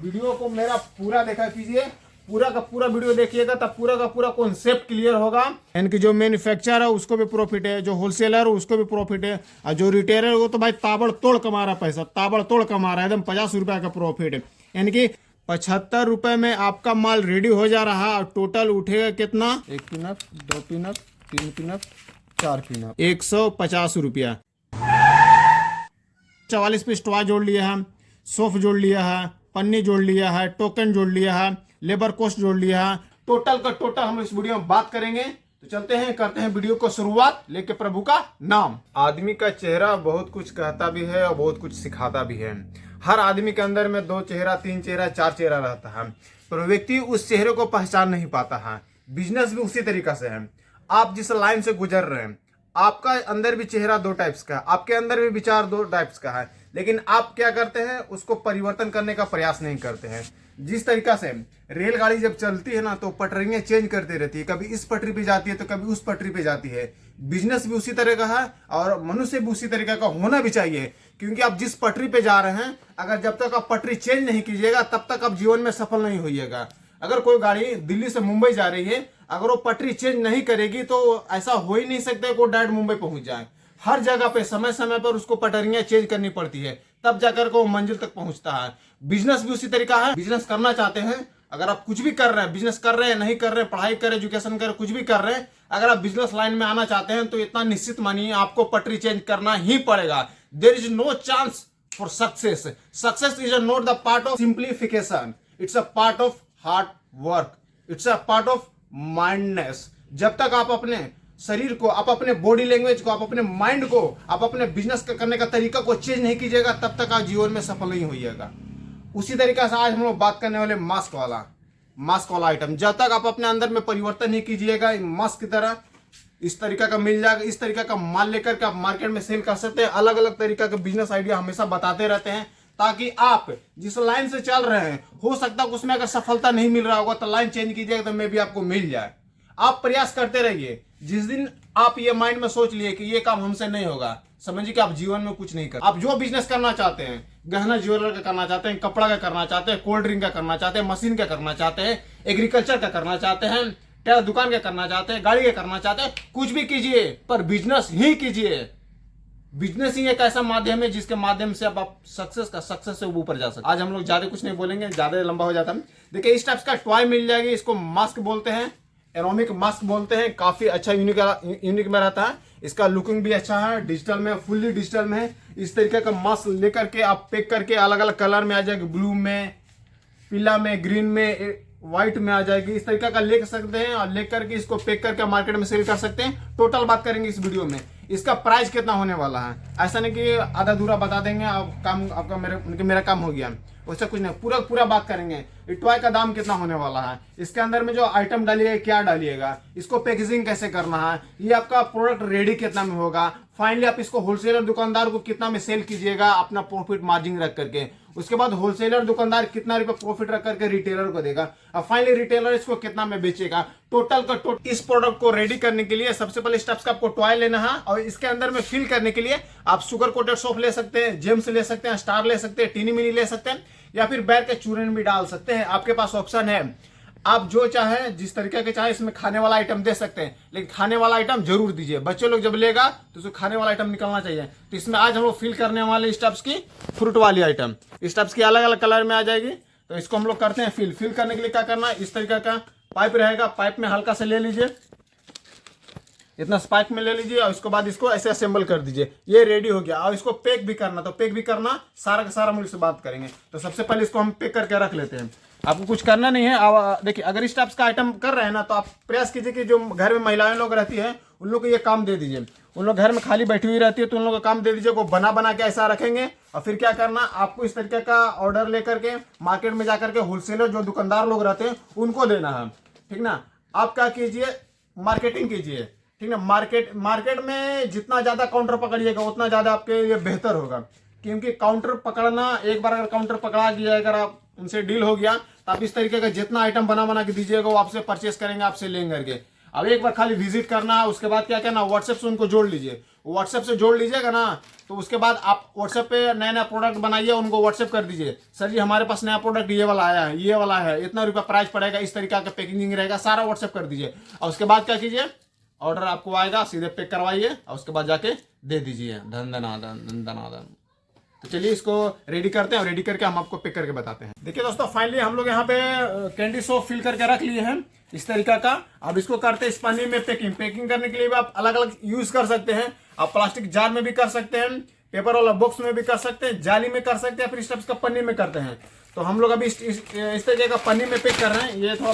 Video को मेरा पूरा देखा कीजिए, पूरा का पूरा वीडियो देखिएगा तब पूरा का पूरा कॉन्सेप्ट क्लियर होगा। इनकी जो मैन्युफैक्चरर है उसको भी प्रॉफिट है, जो होलसेलर है उसको भी प्रॉफिट है, और जो रिटेलर है वो तो भाई ताबड़तोड़ कमा रहा है पैसा, ताबड़तोड़ कमा रहा है, एकदम 50 रुपये का प्रॉफिट है। यानी कि 75 रुपये में आपका माल रेडी हो जा रहा है और टोटल उठेगा कितना? 1 पिनअप, 2 पिनअप, 3 पिनअप, 4 पिनअप, 150 रुपया। 44 पीस टॉय जोड़ लिया है, सोफ जोड़ लिया है, पन्नी जोड़ लिया है, टोकन जोड़ लिया है, लेबर कॉस्ट जोड़ लिया है। टोटल का टोटल हम इस वीडियो में बात करेंगे। तो चलते हैं, करते हैं वीडियो को शुरुआत, लेके प्रभु का नाम। आदमी का चेहरा बहुत कुछ कहता भी है और बहुत कुछ सिखाता भी है। हर आदमी के अंदर में 2 चेहरा, 3 चेहरा, 4 चेहरा रहता है, पर व्यक्ति उस चेहरे को पहचान नहीं पाता है। बिजनेस भी उसी तरीका से है। आप जिस लाइन से गुजर रहे हैं, आपका अंदर भी चेहरा 2 टाइप्स का है, आपके अंदर भी विचार 2 टाइप्स का है, लेकिन आप क्या करते हैं, उसको परिवर्तन करने का प्रयास नहीं करते हैं। जिस तरीका से रेलगाड़ी जब चलती है ना, तो पटरियां चेंज करती रहती है, कभी इस पटरी पे जाती है तो कभी उस पटरी पे जाती है। बिजनेस भी उसी तरह का है और मनुष्य भी उसी तरीके का होना भी चाहिए, क्योंकि आप जिस पटरी पे जा रहे हैं, अगर जब तक आप पटरी चेंज नहीं कीजिएगा तब तक आप जीवन में सफल नहीं होइएगा। अगर कोई गाड़ी दिल्ली से मुंबई जा रही है, अगर वो पटरी चेंज नहीं करेगी तो ऐसा हो ही नहीं सकता कि वो डायरेक्ट मुंबई पहुंच जाए। हर जगह पे समय समय पर उसको पटरियां चेंज करनी पड़ती है, तब जाकर के वो मंजिल तक पहुंचता है। बिजनेस भी उसी तरीका है। बिजनेस करना चाहते हैं, अगर आप कुछ भी कर रहे हैं, बिजनेस कर रहे हैं, नहीं कर रहे हैं, पढ़ाई कर रहे हैं, एजुकेशन कर रहे हैं, कुछ भी कर रहे हैं, अगर आप बिजनेस लाइन में आना चाहते हैं तो इतना निश्चित मानिए आपको पटरी चेंज करना ही पड़ेगा। There is no chance for success. Success is not the part of simplification, it's a part of hard work, it's a part of mindness. जब तक आप अपने शरीर को, आप अपने बॉडी लैंग्वेज को, आप अपने माइंड को, आप अपने बिजनेस करने का तरीका को चेंज नहीं कीजिएगा, तब तक आप जीवन में सफल नहीं होइएगा। उसी तरीका से आज हम लोग बात करने वाले मास्क वाला आइटम। जब तक आप अपने अंदर में परिवर्तन नहीं कीजिएगा, मास्क की तरह इस तरीका का मिल जाएगा, इस तरीका का माल लेकर के आप मार्केट में सेल कर सकते हैं। अलग अलग तरीका का बिजनेस आइडिया हमेशा बताते रहते हैं, ताकि आप जिस लाइन से चल रहे हैं, हो सकता है उसमें अगर सफलता नहीं मिल रहा होगा तो लाइन चेंज कीजिएगा तो मे भी आपको मिल जाए। आप प्रयास करते रहिए। जिस दिन आप ये माइंड में सोच लिए कि ये काम हमसे नहीं होगा, समझिए कि आप जीवन में कुछ नहीं कर। आप जो बिजनेस करना चाहते हैं, गहना ज्वेलर का करना चाहते हैं, कपड़ा का करना चाहते हैं, कोल्ड ड्रिंक का करना चाहते हैं, मशीन का करना चाहते हैं, एग्रीकल्चर का करना चाहते हैं, टेलर दुकान का करना चाहते हैं, गाड़ी का करना चाहते हैं, कुछ भी कीजिए पर बिजनेस ही कीजिए। बिजनेस ही एक ऐसा माध्यम है जिसके माध्यम से आप सक्सेस से ऊपर जा सकते। आज हम लोग ज्यादा कुछ नहीं बोलेंगे, ज्यादा लंबा हो जाता है। देखिए, इस टाइप का टॉय मिल जाएगी, इसको मास्क बोलते हैं, एरोमिक मास्क बोलते हैं। काफी अच्छा यूनिक में रहता है। इसका लुकिंग भी अच्छा है, डिजिटल में, फुल्ली डिजिटल में है। इस तरीके का मास्क लेकर के आप पैक करके अलग अलग कलर में आ जाएगी, ब्लू में, पीला में, ग्रीन में, व्हाइट में आ जाएगी। इस तरीके का ले सकते हैं और लेकर के इसको पैक करके मार्केट में सेल कर सकते हैं। टोटल बात करेंगे इस वीडियो में, इसका प्राइस कितना होने वाला है। ऐसा नहीं कि आधा अधूरा बता देंगे, अब काम आपका मेरा काम हो गया, वैसा कुछ नहीं। पूरा बात करेंगे। ये टॉय का दाम कितना होने वाला है, इसके अंदर में जो आइटम डालिएगा क्या डालिएगा, इसको पैकेजिंग कैसे करना है, ये आपका प्रोडक्ट रेडी कितना में होगा, फाइनली आप इसको होलसेलर दुकानदार को कितना में सेल कीजिएगा अपना प्रॉफिट मार्जिन रख करके। उसके बाद होलसेलर दुकानदार कितना रुपए प्रॉफिट रख करके रिटेलर को देगा, और फाइनली रिटेलर इसको कितना में बेचेगा। टोटल का टोटल इस प्रोडक्ट को रेडी करने के लिए सबसे पहले स्टेप्स का आपको टॉय लेना है, और इसके अंदर में फिल करने के लिए आप शुगर कोटेड सोप ले सकते हैं, जेम्स ले सकते हैं, स्टार ले सकते हैं, टीनी मिनी ले सकते हैं, या फिर बैर के चूरन भी डाल सकते हैं। आपके पास ऑप्शन है, आप जो चाहे जिस तरीके के चाहे इसमें खाने वाला आइटम दे सकते हैं, लेकिन खाने वाला आइटम जरूर दीजिए। बच्चे लोग जब लेगा तो उसको खाने वाला आइटम निकलना चाहिए। तो इसमें आज हम लोग फिल करने वाले स्टेप्स की फ्रूट वाली आइटम, स्टेप्स की अलग अलग कलर में आ जाएगी। तो इसको हम लोग करते हैं फिल करने के लिए क्या करना है, इस तरीके का पाइप रहेगा, पाइप में हल्का से ले लीजिए, इतना स्पाइक में ले लीजिए, और इसके बाद इसको ऐसे असेंबल कर दीजिए। ये रेडी हो गया। और इसको पैक भी करना, तो पैक भी करना सारा का सारा हम इससे बात करेंगे। तो सबसे पहले इसको हम पैक करके रख लेते हैं। आपको कुछ करना नहीं है। अब देखिए, अगर इस टाइप्स का आइटम कर रहे हैं ना, तो आप प्रयास कीजिए कि जो घर में महिलाएं लोग रहती है उन लोग को ये काम दे दीजिए। उन लोग घर में खाली बैठी हुई रहती है तो उन लोग को काम दे दीजिए, वो बना के ऐसा रखेंगे। और फिर क्या करना, आपको इस तरीके का ऑर्डर लेकर के मार्केट में जाकर के होलसेलर जो दुकानदार लोग रहते हैं उनको देना है, ठीक ना। आप क्या कीजिए, मार्केटिंग कीजिए, ठीक ना। मार्केट में जितना ज्यादा काउंटर पकड़िएगा उतना ज्यादा आपके लिए बेहतर होगा, क्योंकि काउंटर पकड़ना, एक बार अगर काउंटर पकड़ा गया, अगर आप उनसे डील हो गया, तो आप इस तरीके का जितना आइटम बना के दीजिएगा वो आपसे परचेस करेंगे, आपसे लेंगे करके। अब एक बार खाली विजिट करना है, उसके बाद क्या करना, व्हाट्सएप से उनको जोड़ लीजिए। व्हाट्सएप से जोड़ लीजिएगा ना, तो उसके बाद आप व्हाट्सएप पे नया नया प्रोडक्ट बनाइए, उनको व्हाट्सएप कर दीजिए, सर जी हमारे पास नया प्रोडक्ट ये वाला आया है, ये वाला है, इतना रुपया प्राइस पड़ेगा, इस तरीका का पैकेजिंग रहेगा, सारा व्हाट्सएप कर दीजिए। और उसके बाद क्या कीजिए, ऑर्डर आपको आएगा, सीधे पैक करवाइए और उसके बाद जाके दे दीजिए। धन धनाधन धन धनाधन। तो चलिए इसको रेडी करते हैं, और रेडी करके हम आपको पैक करके बताते हैं। देखिए दोस्तों, फाइनली हम लोग यहाँ पे कैंडी सोप फिल करके रख लिए हैं इस तरीका का। अब इसको करते हैं इस पन्नी में पैकिंग। पैकिंग करने के लिए भी आप अलग अलग यूज कर सकते हैं। आप प्लास्टिक जार में भी कर सकते हैं, पेपर वाला बॉक्स में भी कर सकते हैं, जाली में कर सकते हैं, फिर इस टाइप का पन्नी में करते हैं। तो हम लोग अभी इस तरीके का पन्नी में पैक कर रहे हैं। ये थोड़ा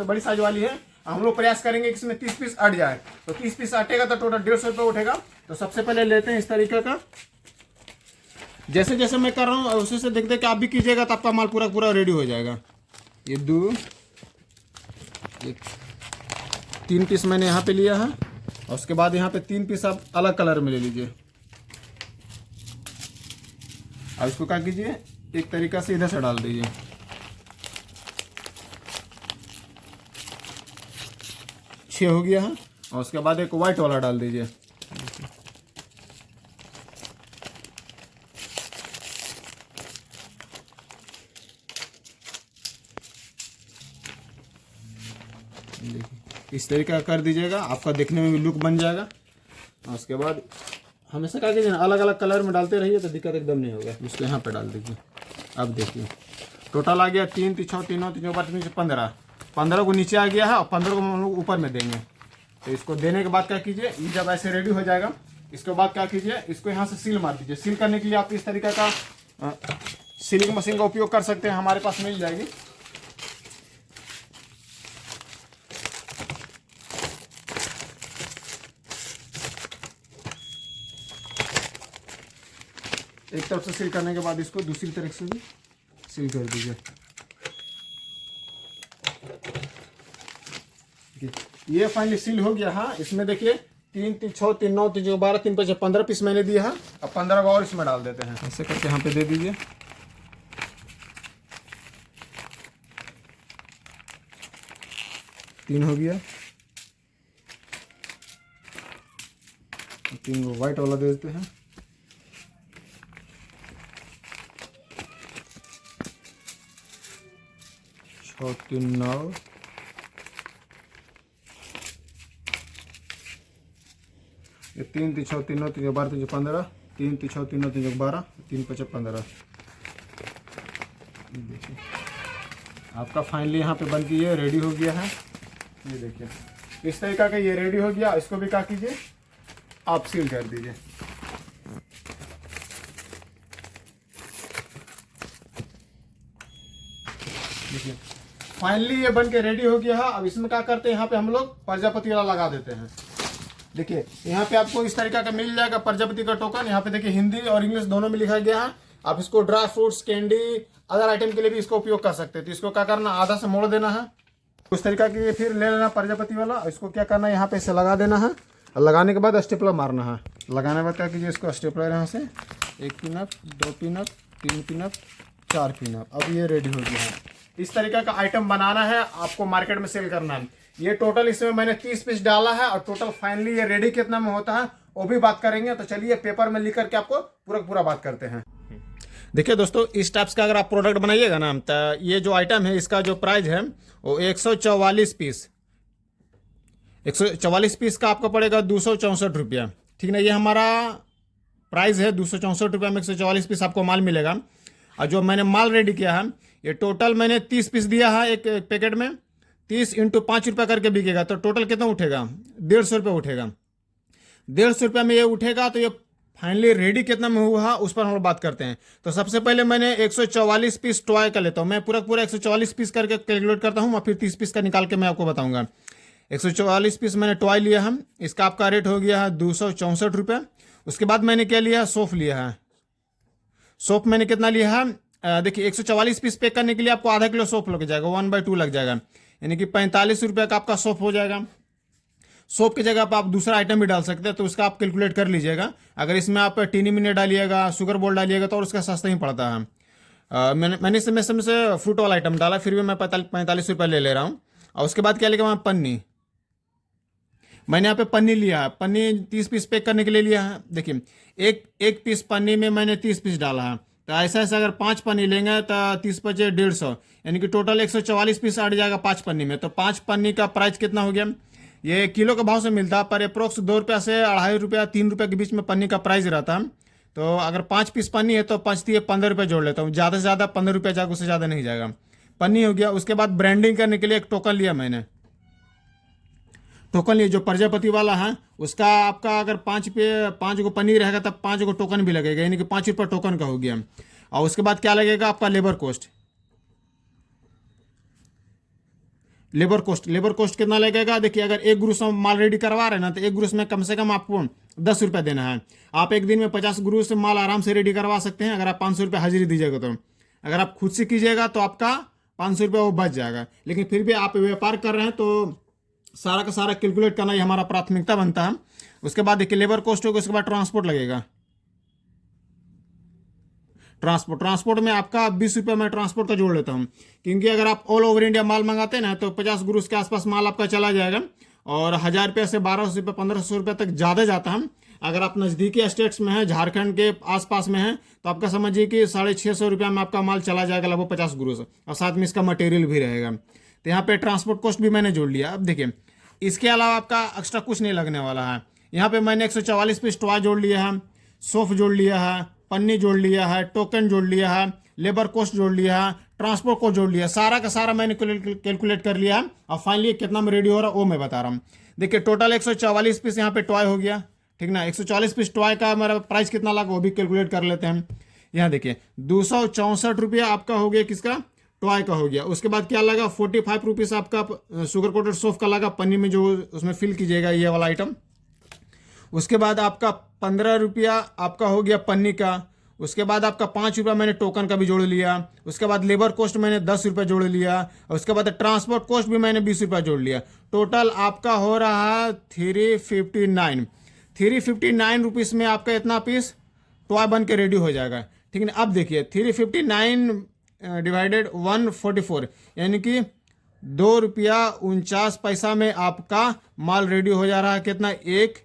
बड़ी साइज वाली है। हम लोग प्रयास करेंगे कि इसमें 30 पीस अट जाए। तो 30 पीस अटेगा तो टोटल 150 रुपये उठेगा। तो सबसे पहले लेते हैं इस तरीके का। जैसे जैसे मैं कर रहा हूँ उसे से देख देख के आप भी कीजिएगा, तो आपका माल पूरा पूरा रेडी हो जाएगा। ये 3 पीस मैंने यहाँ पे लिया है, और उसके बाद यहाँ पे 3 पीस आप अलग कलर में ले लीजिए। अब इसको क्या कीजिए, एक तरीका से इधर से डाल दीजिए। छः हो गया है। और उसके बाद एक वाइट वाला डाल दीजिए। इस तरीके का कर दीजिएगा, आपका देखने में भी लुक बन जाएगा। और उसके बाद हमेशा क्या कीजिए, अलग अलग कलर में डालते रहिए तो दिक्कत एकदम नहीं होगा। इसको यहाँ पे डाल दीजिए। अब देखिए टोटल आ गया 3 3 6 3 9 3 5 15 को नीचे आ गया है, और 15 को हम लोग ऊपर में देंगे। तो इसको देने के बाद क्या कीजिए, ये जब ऐसे रेडी हो जाएगा, इसके बाद क्या कीजिए, इसको यहाँ से सील मार दीजिए। सील करने के लिए आप इस तरीके का सीलिंग मशीन का उपयोग कर सकते हैं, हमारे पास मिल जाएगी। एक तरफ से सील करने के बाद इसको दूसरी तरफ से भी सील कर दीजिए। ये फाइनली सील हो गया। हाँ, इसमें देखिए 3 3 6 3 9 3 12 3 5 15 पीस मैंने दिया है। अब 15 को और इसमें डाल देते हैं। ऐसे करके यहाँ पे दे दीजिए। तीन हो गया। 3 को व्हाइट वाला दे देते हैं। और 3 9 ये 3 3 6 3 9 3 12 3 15 3 3 6 3 9 3 12 3 5 15। देखिए आपका फाइनली यहाँ पे बन के ये रेडी हो गया है। ये देखिए इस तरीका का ये रेडी हो गया। इसको भी क्या कीजिए, आप सील कर दीजिए। देखिए फाइनली ये बन के रेडी हो गया है। अब इसमें क्या करते हैं, यहाँ पे हम लोग प्रजापति वाला लगा देते हैं। देखिए यहाँ पे आपको इस तरीका का मिल जाएगा प्रजापति का टोकन। यहाँ पे देखिए हिंदी और इंग्लिश दोनों में लिखा गया है। आप इसको dry fruits, candy, other item के लिए भी इसको उपयोग कर सकते हैं। तो इसको क्या करना, आधा से मोड़ देना है उस तरीका की, फिर ले लेना प्रजापति वाला। इसको क्या करना है, यहाँ पे इसे लगा देना है। और लगाने के बाद स्टेपलर मारना है। लगाने के बाद क्या कीजिए, इसको स्टेपलर यहाँ से 1 पिनअप 2 पिनअप 3 पिनअप 4 पिनअप। अब ये रेडी हो गया है। इस तरीके का आइटम बनाना है, आपको मार्केट में सेल करना है। ये टोटल इसमें मैंने 30 पीस डाला है, और टोटल फाइनली ये रेडी कितना में होता है वो भी बात करेंगे। तो चलिए पेपर में लिख करके आपको पूरा बात करते हैं। देखिए दोस्तों, इस टाइप्स का अगर आप प्रोडक्ट बनाइएगा ना, तो ये जो आइटम है इसका जो प्राइस है वो 144 पीस 144 पीस का आपको पड़ेगा 264 रुपया। ठीक ना, ये हमारा प्राइस है 264 रुपया में 144 पीस आपको माल मिलेगा। और जो मैंने माल रेडी किया है, ये टोटल मैंने 30 पीस दिया है एक पैकेट में। 30 × 5 रुपया करके बिकेगा, तो टोटल कितना उठेगा, 150 रुपये उठेगा। 150 रुपये में ये उठेगा। तो ये फाइनली रेडी कितना में हुआ उस पर हम लोग बात करते हैं। तो सबसे पहले मैंने 144 पीस टॉय का लेता हूँ। मैं पूरा 144 पीस करके कैलकुलेट करता हूँ, और फिर 30 पीस का निकाल के मैं आपको बताऊंगा। 144 पीस मैंने टॉय लिया है, इसका आपका रेट हो गया है 264 रुपये। उसके बाद मैंने क्या लिया है, सोप लिया है। सोप मैंने कितना लिया है, देखिए 144 पीस पैक करने के लिए आपको आधा किलो सोप लग जाएगा, 1/2 लग जाएगा, यानी कि 45 रुपये का आपका सोप हो जाएगा। सोप की जगह पर आप दूसरा आइटम भी डाल सकते हैं, तो उसका आप कैलकुलेट कर लीजिएगा। अगर इसमें आप टीनी मिनी डालिएगा, शुगर बोल डालिएगा, तो और उसका सस्ता ही पड़ता है। मैंने इसमें से फ्रूट वाला आइटम डाला, फिर भी मैं 45 रुपये ले रहा हूँ। और उसके बाद क्या लेगा, मैं मैंने यहाँ पे पन्नी लिया है, पन्नी 30 पीस पैक करने के लिए लिया है। देखिए एक पीस पन्नी में मैंने 30 पीस डाला है, तो ऐसा ऐसा अगर 5 पन्नी लेंगे तो 30 पचे 150, यानी कि टोटल 144 पीस अट जाएगा 5 पन्नी में। तो 5 पन्नी का प्राइस कितना हो गया? ये किलो के भाव से मिलता है, पर अप्रोक्स 2 रुपया से 2.5 रुपया 3 रुपये के बीच में पन्नी का प्राइस रहता है। तो अगर 5 पीस पन्नी है तो 5 दिए 15 रुपये जोड़ लेता हूँ, ज़्यादा से ज़्यादा 15 रुपये जाएगा, उससे ज़्यादा नहीं जाएगा। पन्नी हो गया। उसके बाद ब्रांडिंग करने के लिए एक टोकन लिया मैंने, टोकन लिए जो प्रजापति वाला है उसका। आपका अगर 5 गो पन्नी रहेगा तब 5 गो टोकन भी लगेगा, यानी कि 5 रुपये टोकन का हो गया। और उसके बाद क्या लगेगा आपका? Labour cost. लेबर कोस्ट कितना लगेगा? देखिए अगर एक ग्रुस में माल रेडी करवा रहे हैं ना, तो एक ग्रुस में कम से कम आपको 10 रुपये देना है। आप एक दिन में 50 ग्रुस से माल आराम से रेडी करवा सकते हैं, अगर आप 500 रुपये हाजिरी दीजिएगा तो। अगर आप खुद से कीजिएगा तो आपका 500 रुपये वो बच जाएगा। लेकिन फिर भी आप व्यापार कर रहे हैं तो सारा का सारा कैलकुलेट करना ही हमारा प्राथमिकता बनता है। उसके बाद देखिए लेबर कॉस्ट होगा, उसके बाद ट्रांसपोर्ट लगेगा। ट्रांसपोर्ट में आपका 20 रुपये मैं ट्रांसपोर्ट का जोड़ लेता हूँ, क्योंकि अगर आप ऑल ओवर इंडिया माल मंगाते हैं ना तो 50 ग्रुस के आसपास माल आपका चला जाएगा, और 1000 रुपये से 1200 रुपये 1500 रुपये तक ज़्यादा जाता है। अगर आप नज़दीकी स्टेट्स में हैं, झारखंड के आसपास में हैं, तो आपका समझिए कि 650 रुपये में आपका माल चला जाएगा लगभग 50 ग्रुस, और साथ में इसका मटेरियल भी रहेगा। तो यहाँ पे ट्रांसपोर्ट कॉस्ट भी मैंने जोड़ लिया। अब देखिए इसके अलावा आपका एक्स्ट्रा कुछ नहीं लगने वाला है। यहाँ पे मैंने 144 पीस टॉय जोड़ लिया है, सोफ जोड़ लिया है, पन्नी जोड़ लिया है, टोकन जोड़ लिया है, लेबर कॉस्ट जोड़ लिया है, ट्रांसपोर्ट कॉस्ट जोड़ लिया, सारा का सारा मैंने कैलकुलेट कर लिया है। और फाइनली कितना में रेडी हो रहा है वो मैं बता रहा हूँ। देखिए टोटल 144 पीस यहाँ पे टॉय हो गया, ठीक ना। 144 पीस टॉय का मेरा प्राइस कितना लगा वो भी कैलकुलेट कर लेते हैं। यहाँ देखिए 264 रुपया आपका हो गया, किसका? टॉय का हो गया। उसके बाद क्या लगा? 45 रुपीज़ आपका शुगर कोटेड सोफ का लगा, पन्नी में जो उसमें फिल कीजिएगा ये वाला आइटम। उसके बाद आपका 15 रुपया आपका हो गया पन्नी का। उसके बाद आपका 5 रुपया मैंने टोकन का भी जोड़ लिया। उसके बाद लेबर कॉस्ट मैंने 10 रुपये जोड़ लिया, और उसके बाद ट्रांसपोर्ट कॉस्ट भी मैंने 20 रुपया जोड़ लिया। टोटल आपका हो रहा है 359 रुपीज़ में आपका इतना पीस टॉय बन के रेडी हो जाएगा, ठीक है। अब देखिए 359 डिवाइडेड 144, यानी कि 2 रुपया 49 पैसा में आपका माल रेडी हो जा रहा है। कितना? एक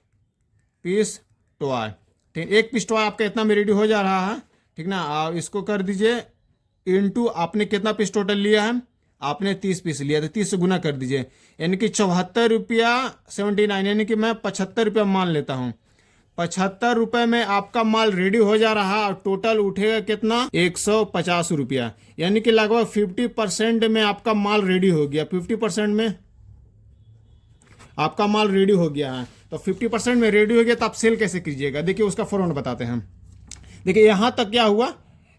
पीस टॉय, ठीक। एक पीस टॉय आपका इतना में रेडी हो जा रहा है, ठीक ना। आप इसको कर दीजिए इनटू आपने कितना पीस टोटल लिया है? आपने 30 पीस लिया, तो 30 से गुना कर दीजिए, यानी कि 74 रुपया 79, यानी कि मैं 75 रुपया मान लेता हूँ। 75 रुपये में आपका माल रेडी हो जा रहा है, और टोटल उठेगा कितना? 150 रुपया, यानी कि लगभग 50% में आपका माल रेडी हो गया। 50% में आपका माल रेडी हो गया है, तो 50% में रेडी हो गया तो आप सेल कैसे कीजिएगा? देखिए उसका फॉर्मूला बताते हैं हम। देखिए यहाँ तक क्या हुआ,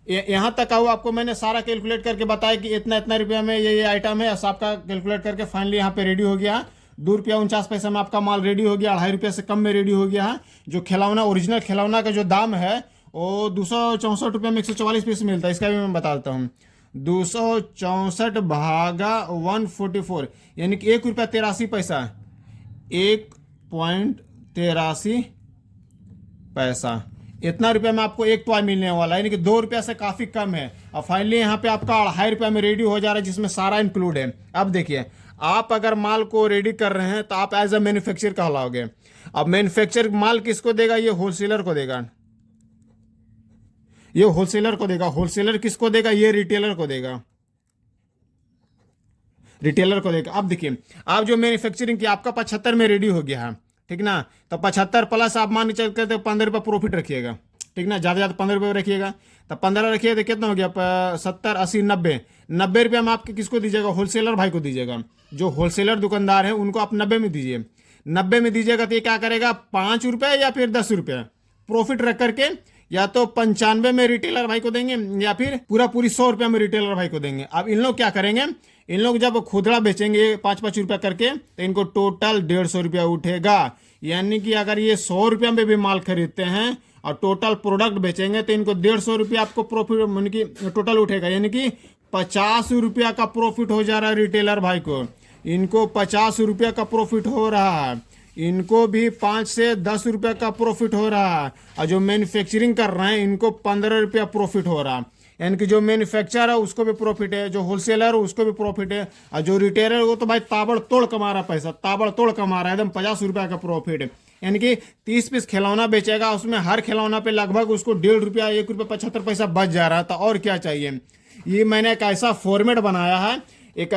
यहाँ तक हुआ आपको मैंने सारा कैलकुलेट करके बताया कि इतना इतना रुपया में ये आइटम है, सबका कैलकुलेट करके फाइनली यहाँ पे रेडी हो गया है। 2 रुपया 49 पैसा में आपका माल रेडी हो गया, 2.5 रुपये से कम में रेडी हो गया है। जो खिलौना ओरिजिनल खिलौना का जो दाम है वो 264 रुपये में 144 पीस मिलता है। इसका भी मैं बता देता हूँ, 264 भागा 144, यानी कि 1 रुपया 83 पैसा, 1.83 पैसा, इतना रुपया में आपको एक टॉय मिलने वाला है, यानी कि 2 रुपया से काफ़ी कम है। और फाइनली यहाँ पे आपका 2.5 रुपया में रेडी हो जा रहा है, जिसमें सारा इंक्लूड है। अब देखिए आप अगर माल को रेडी कर रहे हैं तो आप एज अ मैन्युफैक्चरर कहलाओगे। अब मैन्युफैक्चरर माल किसको देगा? ये होलसेलर को देगा, ये होलसेलर को देगा। होलसेलर किसको देगा? ये रिटेलर को देगा, रिटेलर को देगा। अब देखिए आप जो मैन्युफैक्चरिंग की आपका 75 में रेडी हो गया है, ठीक ना। तो 75 प्लस आप मान के चल करते 15 रुपये प्रॉफिट रखिएगा, ठीक ना। ज़्यादा 15 रुपये रखिएगा, तो 15 रखिएगा तो कितना हो गया? 70 80 90 रुपया में आपके किसको दीजिएगा? होलसेलर भाई को दीजिएगा। जो होलसेलर दुकानदार है उनको आप 90 में दीजिए। 90 में दीजिएगा तो ये क्या करेगा? 5 रुपये या फिर 10 रुपये प्रॉफिट रख करके या तो 95 में रिटेलर भाई को देंगे, या फिर पूरी 100 रुपये में रिटेलर भाई को देंगे। अब इन लोग क्या करेंगे? इन लोग जब खुदरा बेचेंगे 5-5 रुपया करके, तो इनको टोटल 150 रुपया उठेगा। यानी कि अगर ये 100 रुपया में भी माल खरीदते हैं और टोटल प्रोडक्ट बेचेंगे तो इनको 150 रुपया आपको प्रॉफिट यानी कि टोटल उठेगा, यानी कि 50 रुपया का प्रॉफिट हो जा रहा है रिटेलर भाई को। इनको 50 रुपया का प्रॉफिट हो रहा है, इनको भी 5 से 10 रुपया का प्रॉफिट हो रहा है, और जो मैन्युफैक्चरिंग कर रहे हैं इनको 15 रुपया प्रॉफिट हो रहा है। यानी कि जो मैन्युफैक्चरर है उसको भी प्रॉफिट है, जो होलसेलर है उसको भी प्रॉफिट है, और जो रिटेलर है वो तो भाई ताबड़तोड़ कमा रहा है पैसा, ताबड़तोड़ कमा रहा है, एकदम 50 रुपया का प्रॉफिट है। यानी कि 30 पीस खिलौना बेचेगा, उसमें हर खिलौना पे लगभग उसको 1.5 रुपया, 1 रुपया 75 पैसा बच जा रहा था, और क्या चाहिए। ये मैंने एक ऐसा फॉर्मेट बनाया है, एक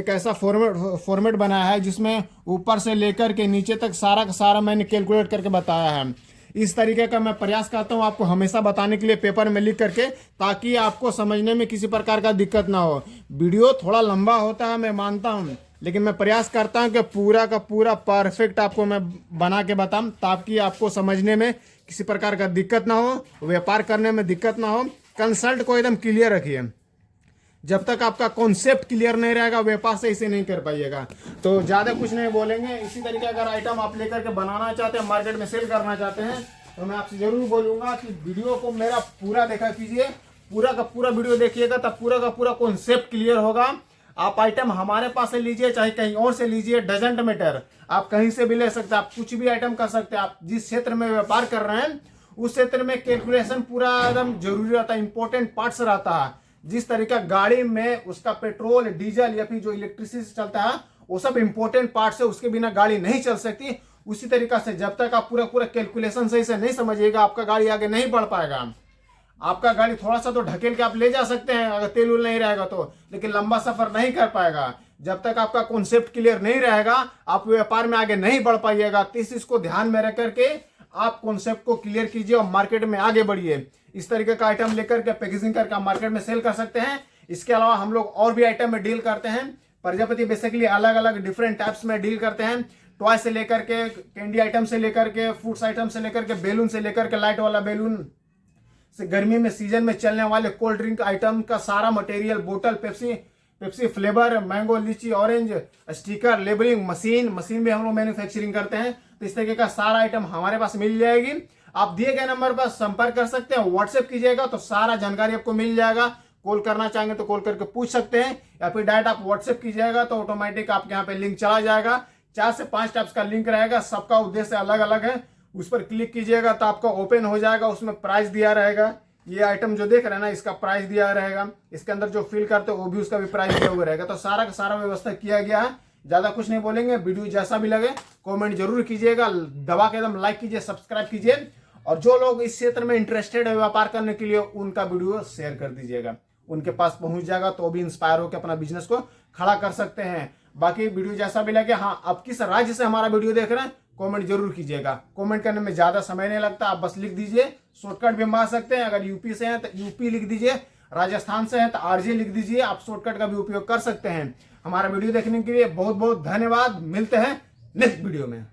ऐसा फॉर्मेट बनाया है जिसमें ऊपर से लेकर के नीचे तक सारा का सारा मैंने कैलकुलेट करके बताया है। इस तरीके का मैं प्रयास करता हूँ आपको हमेशा बताने के लिए पेपर में लिख करके, ताकि आपको समझने में किसी प्रकार का दिक्कत ना हो। वीडियो थोड़ा लंबा होता है मैं मानता हूँ, लेकिन मैं प्रयास करता हूँ कि पूरा का पूरा परफेक्ट आपको मैं बना के बताऊँ, ताकि आपको समझने में किसी प्रकार का दिक्कत ना हो, व्यापार करने में दिक्कत ना हो। कंसल्ट को एकदम क्लियर रखिए, जब तक आपका कॉन्सेप्ट क्लियर नहीं रहेगा व्यापार सही से नहीं कर पाइएगा। तो ज़्यादा कुछ नहीं बोलेंगे। इसी तरीके अगर आइटम आप लेकर के बनाना चाहते हैं, मार्केट में सेल करना चाहते हैं, तो मैं आपसे ज़रूर बोलूँगा कि वीडियो को मेरा पूरा देखा कीजिए, पूरा का पूरा वीडियो देखिएगा, तब पूरा का पूरा कॉन्सेप्ट क्लियर होगा। आप आइटम हमारे पास से लीजिए चाहे कहीं और से लीजिए, डजेंट मैटर, आप कहीं से भी ले सकते हैं, आप कुछ भी आइटम कर सकते हैं। आप जिस क्षेत्र में व्यापार कर रहे हैं उस क्षेत्र में कैलकुलेशन पूरा एकदम जरूरी रहता है, इंपॉर्टेंट पार्ट्स रहता है। जिस तरीका गाड़ी में उसका पेट्रोल, डीजल या फिर जो इलेक्ट्रिसिटी से चलता है वो सब इंपॉर्टेंट पार्ट्स है, उसके बिना गाड़ी नहीं चल सकती। उसी तरीका से जब तक आप पूरा पूरा कैलकुलेशन सही से नहीं समझिएगा, आपका गाड़ी आगे नहीं बढ़ पाएगा। आपका गाड़ी थोड़ा सा तो ढकेल के आप ले जा सकते हैं अगर तेल उल नहीं रहेगा तो, लेकिन लंबा सफर नहीं कर पाएगा। जब तक आपका कॉन्सेप्ट क्लियर नहीं रहेगा आप व्यापार में आगे नहीं बढ़ पाइएगा। तो इस चीज को ध्यान में रख करके आप कॉन्सेप्ट को क्लियर कीजिए और मार्केट में आगे बढ़िए। इस तरीके का आइटम लेकर के पैकेजिंग करके मार्केट में सेल कर सकते हैं। इसके अलावा हम लोग और भी आइटम में डील करते हैं। प्रजापति बेसिकली अलग अलग डिफरेंट टाइप्स में डील करते हैं, टॉय से लेकर के, कैंडी आइटम से लेकर के, फूड्स आइटम से लेकर के, बैलून से लेकर के, लाइट वाला बैलून से, गर्मी में सीजन में चलने वाले कोल्ड ड्रिंक आइटम का सारा मटेरियल, बोतल, पेप्सी फ्लेवर, मैंगो, लीची, ऑरेंज, स्टिकर, लेबलिंग, मशीन भी हम लोग मैन्युफैक्चरिंग करते हैं। तो इस तरीके का सारा आइटम हमारे पास मिल जाएगी। आप दिए गए नंबर पर संपर्क कर सकते हैं, व्हाट्सएप कीजिएगा तो सारा जानकारी आपको मिल जाएगा। कॉल करना चाहेंगे तो कॉल करके पूछ सकते हैं, या फिर डायरेक्ट आप व्हाट्सएप कीजिएगा तो ऑटोमेटिक आपके यहाँ पे लिंक चला जाएगा। 4 से 5 टाइप्स का लिंक रहेगा, सबका उद्देश्य अलग अलग है। उस पर क्लिक कीजिएगा तो आपका ओपन हो जाएगा, उसमें प्राइस दिया रहेगा। ये आइटम जो देख रहे हैं ना, इसका प्राइस दिया रहेगा, इसके अंदर जो फिल करते हो वो भी उसका भी प्राइस दिया हुआ रहेगा। तो सारा का सारा व्यवस्था किया गया है। ज्यादा कुछ नहीं बोलेंगे। वीडियो जैसा भी लगे कमेंट जरूर कीजिएगा, दबा के एकदम लाइक कीजिए, सब्सक्राइब कीजिए, और जो लोग इस क्षेत्र में इंटरेस्टेड है व्यापार करने के लिए उनका वीडियो शेयर कर दीजिएगा, उनके पास पहुंच जाएगा तो भी इंस्पायर होकर अपना बिजनेस को खड़ा कर सकते हैं। बाकी वीडियो जैसा भी लगे, हाँ आप किस राज्य से हमारा वीडियो देख रहे हैं कमेंट जरूर कीजिएगा। कमेंट करने में ज्यादा समय नहीं लगता, आप बस लिख दीजिए, शॉर्टकट भी मार सकते हैं। अगर यूपी से हैं तो यूपी लिख दीजिए, राजस्थान से हैं तो आरजे लिख दीजिए, आप शॉर्टकट का भी उपयोग कर सकते हैं। हमारा वीडियो देखने के लिए बहुत बहुत धन्यवाद। मिलते हैं नेक्स्ट वीडियो में।